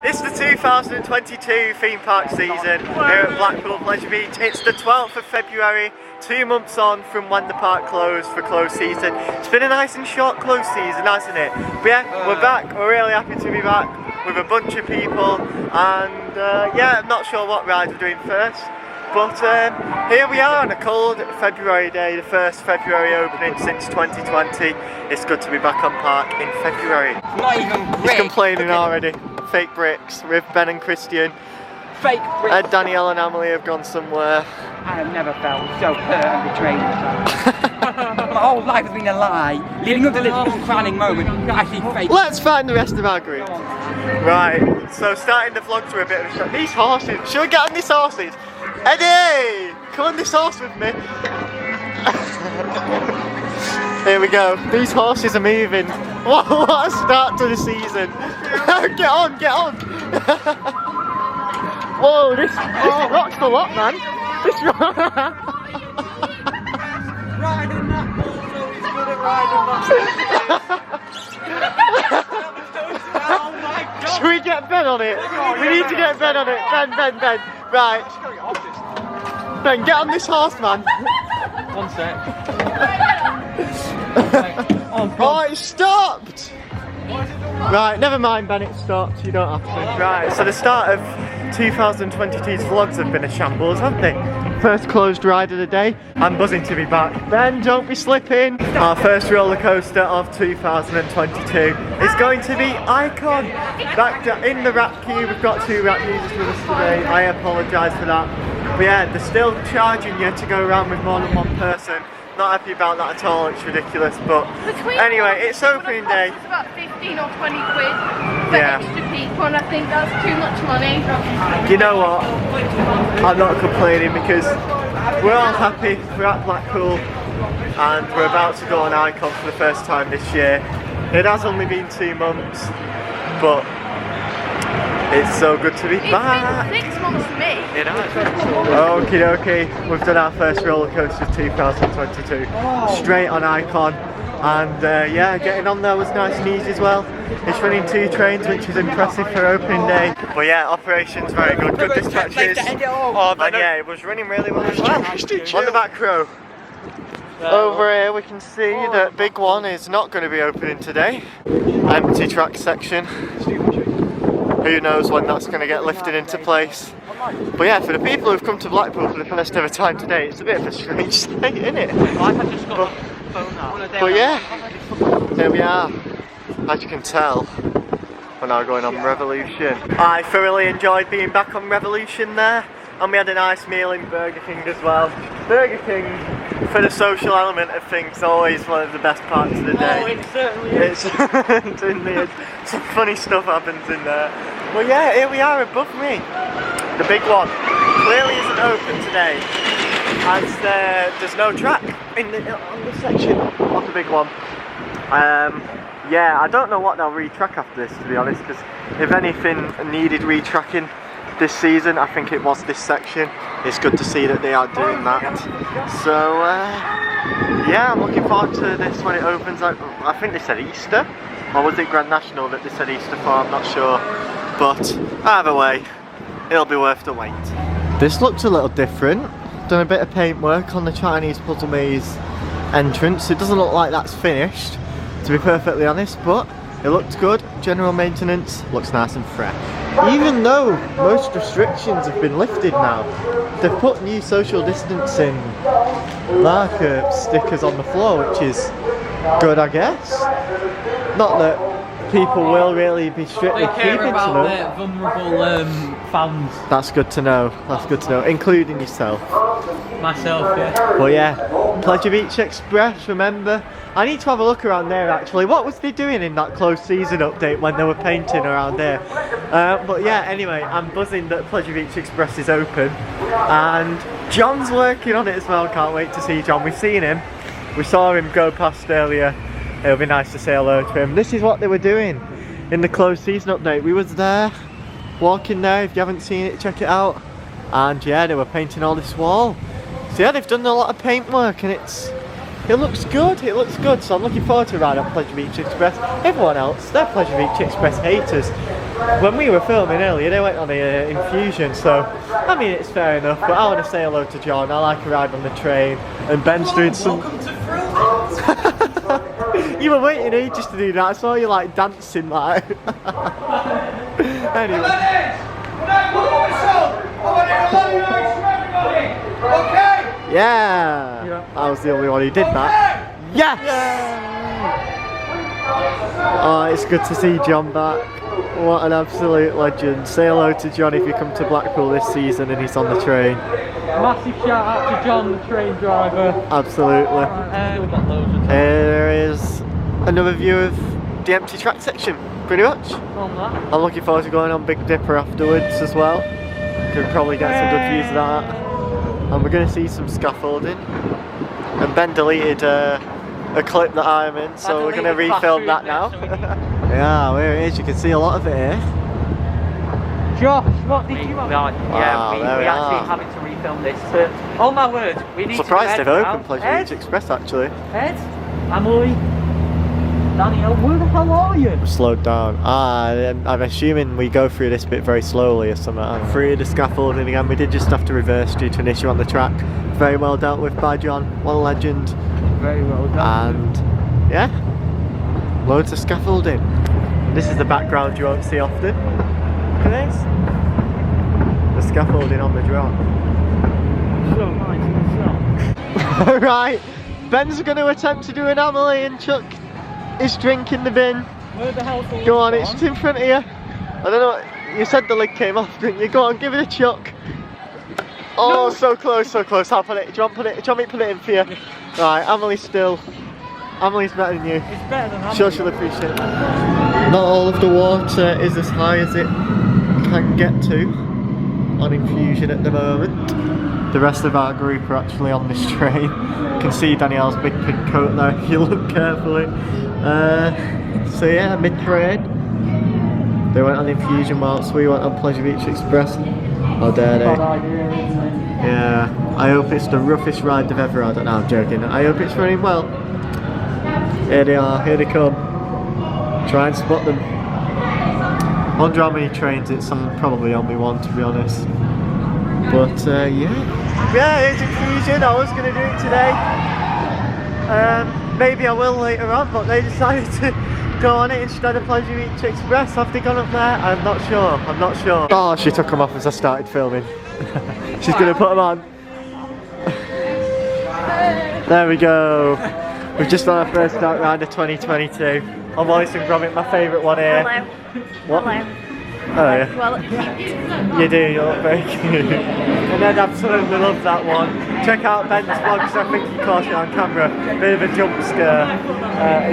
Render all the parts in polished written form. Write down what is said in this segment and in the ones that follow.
It's the 2022 theme park season here at Blackpool Pleasure Beach. It's the 12th of February, 2 months on from when the park closed for close season. It's been a nice and short close season, hasn't it? But yeah, we're back. We're really happy to be back with a bunch of people, and yeah, I'm not sure what ride we're doing first. But here we are on a cold February day, the first February opening since 2020. It's good to be back on park in February. Not even great. He's complaining already. Fake bricks with Ben and Christian. Fake bricks. Danielle and Emily have gone somewhere. I have never felt so hurt and betrayed. My whole life has been a lie, leading up to this crowning moment. Actually fake. Let's find the rest of our group. Right, so starting the vlogs with a bit of a shot. These horses, should we get on these horses? Eddie! Come on this horse with me. Here we go. These horses are moving. What a start to the season. Get on, get on. Whoa, this rocks a lot, man. This Riding that bull, so he's good at riding that. Oh my god. Should we get Ben on it? We need to get Ben on it. Ben. Right. Ben, get on this horse, man. One sec. Oh, it stopped! Right, never mind, Ben, it stopped. You don't have to. Right, so the start of 2022's vlogs have been a shambles, haven't they? First closed ride of the day. I'm buzzing to be back. Ben, don't be slipping. Our first roller coaster of 2022 is going to be Icon. Back in the wrap queue, we've got 2 wrap users with us today. I apologise for that. But yeah, they're still charging you to go around with more than one person. Not happy about that at all, it's ridiculous, but anyway, it's opening day. It's about 15 or 20 quid for extra people, and I think that's too much money. You know what? I'm not complaining because we're all happy. We're at Blackpool and we're about to go on Icon for the first time this year. It has only been 2 months, but it's so good to be back. It's been 6 months for me. It has. Okie dokie, we've done our first roller coaster of 2022. Straight on Icon, and yeah, getting on there was nice and easy as well. It's running 2 trains, which is impressive for opening day. But yeah, operations very good. Good dispatches. And yeah, it was running really well as well. On the back row. Over here we can see that big one is not going to be opening today. Empty track section. Who knows when that's going to get lifted into place. But yeah, for the people who've come to Blackpool for the first ever time today, it's a bit of a strange state, isn't it? But yeah, here we are. As you can tell, we're now going on Revolution. I thoroughly enjoyed being back on Revolution there, and we had a nice meal in Burger King as well. Burger King, for the social element of things, always one of the best parts of the day. Oh, it certainly is. It's in there. Some funny stuff happens in there. Well yeah, here we are above me. The big one clearly isn't open today, as there's no track on this section of the big one. Yeah, I don't know what they'll retrack after this, to be honest, because if anything needed retracking this season, I think it was this section. It's good to see that they are doing that. So yeah, I'm looking forward to this when it opens. I think they said Easter, or was it Grand National that they said Easter for? I'm not sure, but either way, it'll be worth the wait. This looks a little different. Done a bit of paint work on the Chinese Puzzle Maze entrance. It doesn't look like that's finished, to be perfectly honest, but it looks good. General maintenance looks nice and fresh. Even though most restrictions have been lifted now, they've put new social distancing marker stickers on the floor, which is good, I guess. Not that people will really be strictly keeping to them. About vulnerable fans. That's good to know. That's good to know, including yourself. Myself, yeah. Well, yeah, Pleasure Beach Express. Remember, I need to have a look around there. Actually, what was they doing in that closed season update when they were painting around there? But yeah, anyway, I'm buzzing that Pleasure Beach Express is open, and John's working on it as well. Can't wait to see John. We've seen him. We saw him go past earlier. It'll be nice to say hello to him. This is what they were doing in the closed season update. We was there, walking there. If you haven't seen it, check it out. And yeah, they were painting all this wall. So yeah, they've done a lot of paint work, and it looks good. It looks good. So I'm looking forward to riding on Pleasure Beach Express. Everyone else, they're Pleasure Beach Express haters. when we were filming earlier, they went on the Infusion, so I mean it's fair enough. But I want to say hello to John. I like a ride on the train, and Ben's doing some. You were waiting ages to do that. I saw you like dancing like. Anyway. Yeah. I was the only one who did that. Yes. Oh, it's good to see John back. What an absolute legend. Say hello to John if you come to Blackpool this season and he's on the train. Massive shout out to John, the train driver. Absolutely. There is another view of the empty track section, pretty much. I'm looking forward to going on Big Dipper afterwards as well. Could probably get some good views of that. And we're going to see some scaffolding. And Ben deleted a clip that I'm in, so we're going to refilm that now. Yeah, there it is. You can see a lot of it here. Josh, what did you have? Wow, we there we actually are. having to refilm this. Oh my word, we need Surprised to they've opened Pleasure Beach Express actually. Ed, Emily, Daniel, where the hell are you? Slowed down. I'm assuming we go through this bit very slowly or something. Through the scaffolding again. We did just have to reverse due to an issue on the track. Very well dealt with by John. What a legend. Very well done. And yeah, loads of scaffolding. This is the background you won't see often. Look at this. The scaffolding on the drop. So nice and Alright, Ben's going to attempt to do an Emily and chuck his drink in the bin. Where the hell's the Go on, it's in front of you. I don't know, you said the lid came off, didn't you? Go on, give it a chuck. Oh, no. So close, so close. I'll put it. Do you want me to put it in for you? Right, Emily's better than you. It's better than Sure, she'll appreciate that. Not all of the water is as high as it can get to on Infusion at the moment. The rest of our group are actually on this train. You can see Danielle's big pink coat there if you look carefully. So yeah, mid-parade. They went on Infusion whilst we went on Pleasure Beach Express. How dare they? Yeah, I hope it's the roughest ride they've ever had. No, I'm joking. I hope it's running well. Here they are, here they come. Try and spot them. I wonder how many trains it's on, probably only one to be honest. But yeah. Yeah, it's Infusion. I was going to do it today. Maybe I will later on, but they decided to go on it instead of Pleasure Beach Express. Have they gone up there? I'm not sure. Oh, she took them off as I started filming. She's going to put them on. There we go. We've just done our first dark ride of 2022. On Wallace And Gromit, my favourite one here. Hello. What? Hello. Oh yeah. Well, You do, you look very cute. And then absolutely love that one. Check out Ben's vlog because I think he caught it on camera. Bit of a jump scare.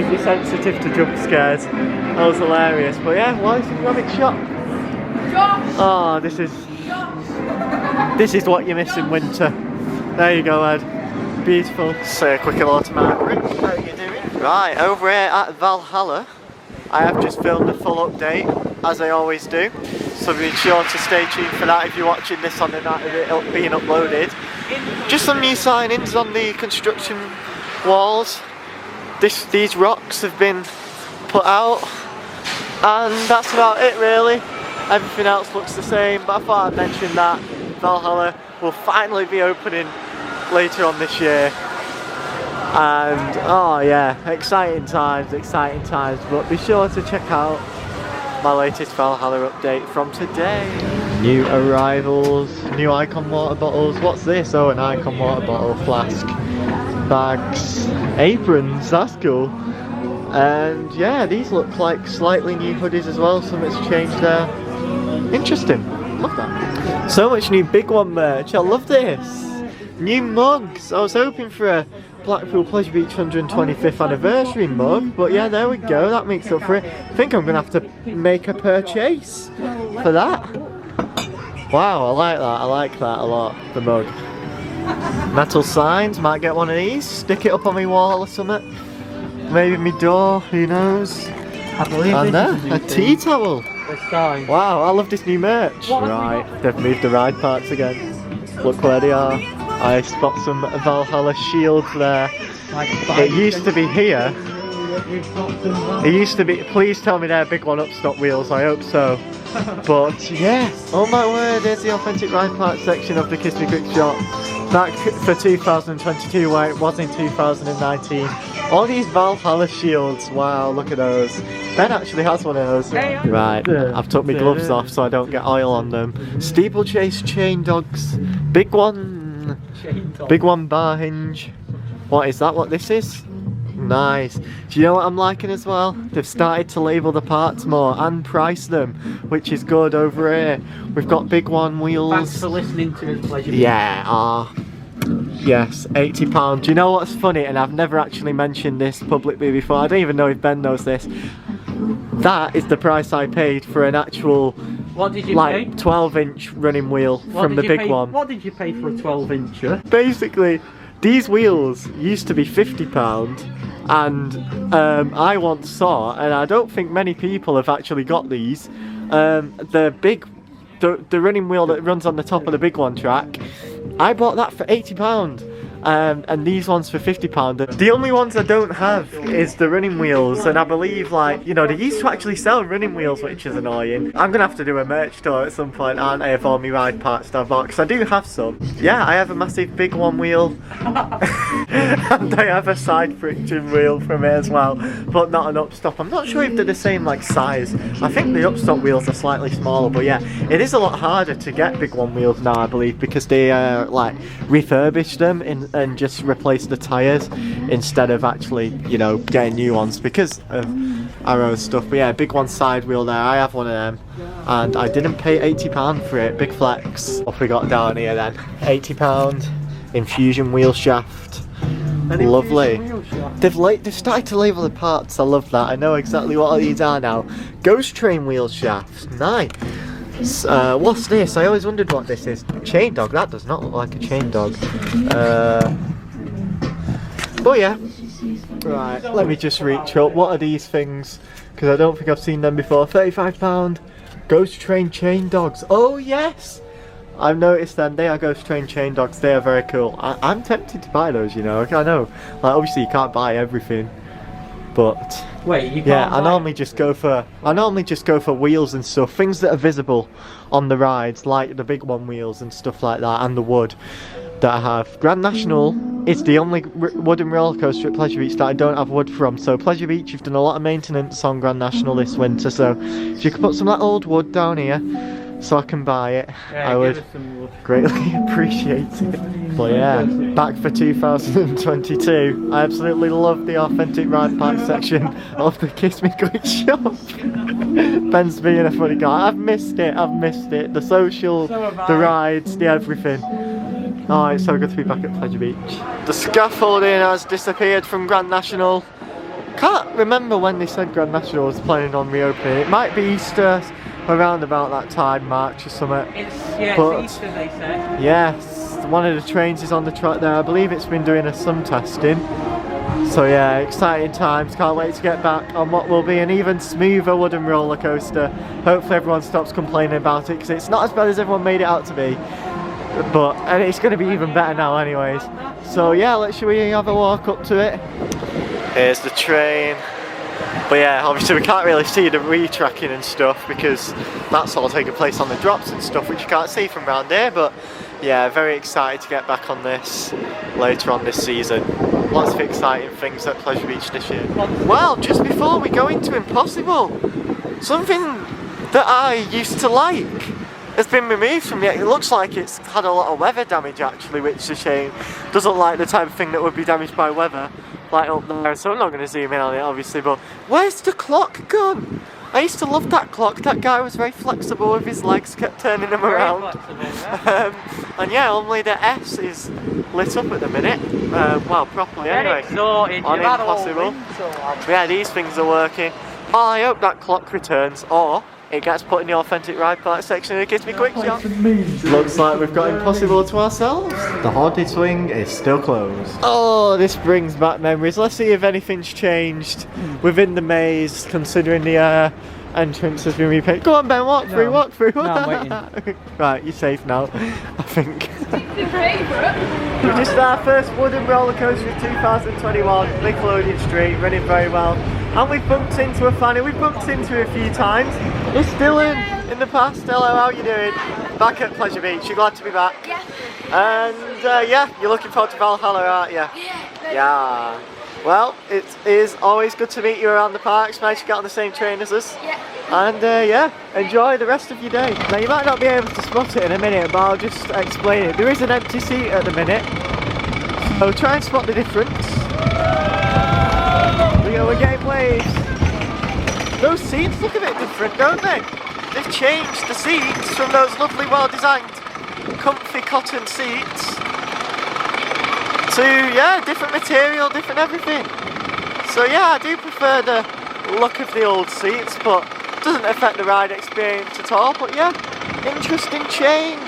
If you're sensitive to jump scares. That was hilarious. But yeah, Wallace And Gromit shop. Oh, this is what you miss in winter. There you go, Ed. Beautiful. Say a quick hello to Margaret. How are you doing? Right, over here at Valhalla, I have just filmed a full update, as I always do. So be sure to stay tuned for that if you're watching this on the night of it being uploaded. Just some new signings on the construction walls. These rocks have been put out, and that's about it really. Everything else looks the same, but I thought I'd mention that Valhalla will finally be opening later on this year. And oh yeah, exciting times, but be sure to check out my latest Valhalla update from today. New arrivals, new Icon water bottles. What's this? Oh, an Icon water bottle, flask, bags, aprons, that's cool. And yeah, these look like slightly new hoodies as well, something's changed there. Interesting, love that. So much new Big One merch, I love this. New mugs, I was hoping for a Blackpool Pleasure Beach 125th anniversary mug, but yeah, there we go, that makes up for it. I think I'm going to have to make a purchase for that. Wow, I like that a lot, the mug. Metal signs, might get one of these, stick it up on my wall or something. Maybe my door, who knows. I believe and there, a tea towel. Wow, I love this new merch. Right, they've moved the ride parks again. Look where they are. I spot some Valhalla shields there. It used to be here, It used to be, please tell me they're big one upstock wheels, I hope so. But yeah, oh my word, there's the authentic ride part section of the Kiss Me Quick Shop. Back for 2022 where it was in 2019. All these Valhalla shields, wow, look at those. Ben actually has one of those. Right, I've took my gloves off so I don't get oil on them. Steeplechase chain dogs. Big one bar hinge. What is that, what this is? Nice. Do you know what I'm liking as well? They've started to label the parts more and price them, which is good over here. We've got big one wheels. Thanks for listening to us, Pleasure Beach. Yeah, yes, £80. Do you know what's funny? And I've never actually mentioned this publicly before. I don't even know if Ben knows this. That is the price I paid for an actual, what did you like, pay? 12-inch running wheel from the big one. What did you pay for a 12-incher? Basically, these wheels used to be £50. And I once saw, and I don't think many people have actually got these, the running wheel that runs on the top of the big one track. I bought that for £80. And these ones for £50. The only ones I don't have is the running wheels, and I believe, like, you know, they used to actually sell running wheels, which is annoying. I'm gonna have to do a merch store at some point, aren't I, of all my ride parts that I've bought, because I do have some. Yeah, I have a massive big one wheel, and I have a side friction wheel from it as well, but not an upstock. I'm not sure if they're the same, like, size. I think the upstock wheels are slightly smaller, but yeah, it is a lot harder to get big one wheels now, I believe, because they like refurbish them and just replace the tyres instead of actually, you know, getting new ones because of our own stuff. But yeah, big one side wheel there, I have one of them and I didn't pay £80 for it. Big flex. What we got down here then? £80 Infusion wheel shaft. Lovely. They've started to label the parts. I love that. I know exactly what these are now. Ghost train wheel shafts. Nice. What's this? I always wondered what this is. Chain dog. That does not look like a chain dog. But yeah. Right, let me just reach up. What are these things? Because I don't think I've seen them before. £35. Ghost train chain dogs. Oh yes! I've noticed them. They are ghost train chain dogs. They are very cool. I'm tempted to buy those, you know. I know. Like, obviously you can't buy everything. But wait, you can't yeah, buy... I normally just go for wheels and stuff, things that are visible on the rides, like the big one wheels and stuff like that, and the wood that I have. Grand National is the only wooden roller coaster at Pleasure Beach that I don't have wood from. So Pleasure Beach, you've done a lot of maintenance on Grand National this winter. So if you could put some of that old wood down here, so I can buy it, yeah, I would greatly appreciate it. But yeah, back for 2022. I absolutely love the authentic ride park section of the Kiss Me Quick Shop. Ben's being a funny guy. I've missed it. The social, the rides, the everything. Oh, it's so good to be back at Pleasure Beach. The scaffolding has disappeared from Grand National. Can't remember when they said Grand National was planning on reopening. It might be Easter, around about that time, March or something. It's Easter, they said. Yes, one of the trains is on the track there. I believe it's been doing some testing. So yeah, exciting times. Can't wait to get back on what will be an even smoother wooden roller coaster. Hopefully everyone stops complaining about it, because it's not as bad as everyone made it out to be. And it's going to be even better now anyways. So yeah, shall we have a walk up to it? Here's the train. But yeah, obviously we can't really see the retracking and stuff because that's all taking place on the drops and stuff, which you can't see from around here. But yeah, very excited to get back on this later on this season. Lots of exciting things at Pleasure Beach this year. Well, just before we go into Impossible, something that I used to like has been removed from it. It looks like it's had a lot of weather damage actually, which is a shame. Doesn't look like the type of thing that would be damaged by weather, like up there, so I'm not going to zoom in on it obviously. But where's the clock gone? I used to love that clock. That guy was very flexible with his legs, kept turning them around. And yeah, only the S is lit up at the minute. Well, properly anyway. On Impossible. Yeah, these things are working. Well, I hope that clock returns, or it gets put in the authentic ride park section and it gives me quick shot. Looks like we've got Impossible to ourselves. The haunted swing is still closed. Oh, this brings back memories. Let's see if anything's changed within the maze, considering the entrance has been repainted. Go on, Ben, walk through, walk through. No, I'm waiting. Right, you're safe now, I think. Your favourite? Just our first wooden roller coaster of 2021, Nickelodeon Streak, running very well. And we've bumped into a fan, we've bumped into her a few times. It's Dylan in the past. Hello, how are you doing? Back at Pleasure Beach, you're glad to be back? Yeah. And yeah, you're looking forward to Valhalla, aren't you? Yeah. Yeah. Well, it is always good to meet you around the parks. Nice to get on the same train as us. Yeah. And yeah, enjoy the rest of your day. Now you might not be able to spot it in a minute, but I'll just explain it. There is an empty seat at the minute, so try and spot the difference. We're getting waves. Those seats look a bit different, don't they? They've changed the seats from those lovely, well-designed, comfy cotton seats to, yeah, different material, different everything. So yeah, I do prefer the look of the old seats, but it doesn't affect the ride experience at all. But yeah, interesting change.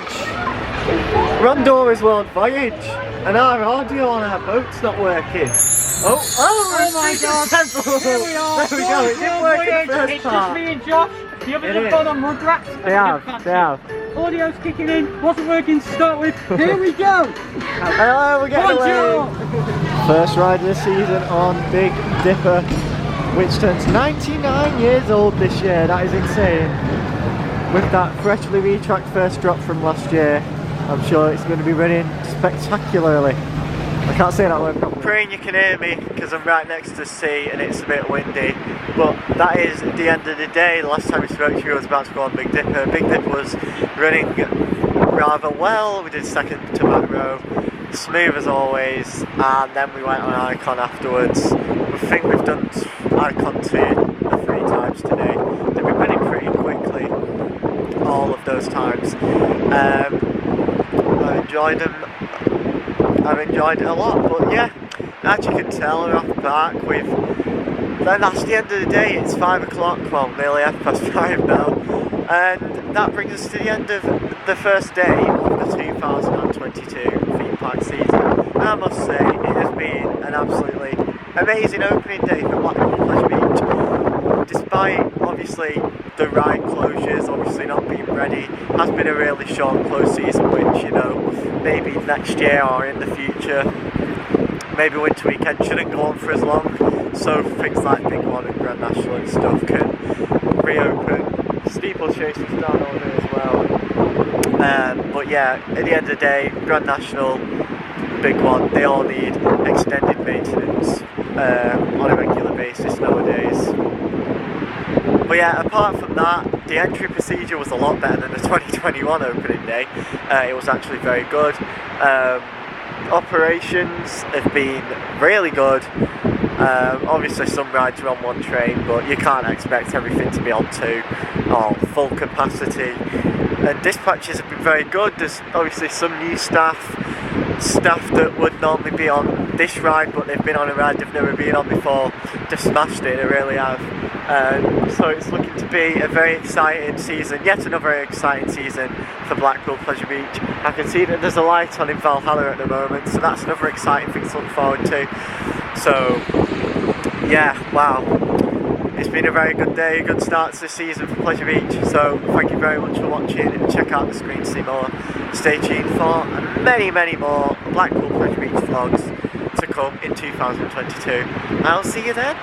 We're on Dora's World Voyage, and our audio on our boat's not working. Oh my god! There we go, it didn't work in the first It's part. just me and Josh. The others It have is. gone on mud rats. They have. Audio's kicking in. Wasn't working to start with. Here we go. Hello, we're getting Bonjour. away. First ride of the season on Big Dipper, which turns 99 years old this year. That is insane. With that freshly retracked first drop from last year, I'm sure it's going to be running spectacularly. I can't say that word properly. Praying you can hear me because I'm right next to the sea and it's a bit windy. But that is the end of the day. The last time we spoke to you, I was about to go on Big Dipper. Big Dipper was running rather well. We did second to back row, smooth as always, and then we went on Icon afterwards. I think we've done Icon 2 or 3 times today. They've been running pretty quickly all of those times. I enjoyed them. I've enjoyed it a lot, but yeah, as you can tell, we're off the park. Then that's the end of the day. It's 5 o'clock, well, nearly 5:30 now, and that brings us to the end of the first day of the 2022 theme park season. And I must say, it has been an absolutely amazing opening day for Blackpool Pleasure Beach. Despite obviously the ride closures, obviously not being ready, has been a really short close season, which, you know, maybe next year or in the future, maybe winter weekend shouldn't go on for as long, so things like Big One and Grand National and stuff can reopen. Steeplechase is down over as well. But yeah, at the end of the day, Grand National, Big One, they all need extended maintenance on a regular basis nowadays. But yeah, apart from that, the entry procedure was a lot better than the 2021 opening day. It was actually very good. Operations have been really good. Obviously some rides are on one train, but you can't expect everything to be on 2 or full capacity. And dispatches have been very good. There's obviously some new staff that would normally be on this ride, but they've been on a ride they've never been on before. Just smashed it, they really have. So it's looking to be a very exciting season, yet another very exciting season for Blackpool Pleasure Beach. I can see that there's a light on in Valhalla at the moment, so that's another exciting thing to look forward to. So yeah, wow, it's been a very good day, a good start to the season for Pleasure Beach. So thank you very much for watching, and check out the screen to see more. Stay tuned for many more Blackpool Pleasure Beach vlogs to come in 2022. I'll see you then.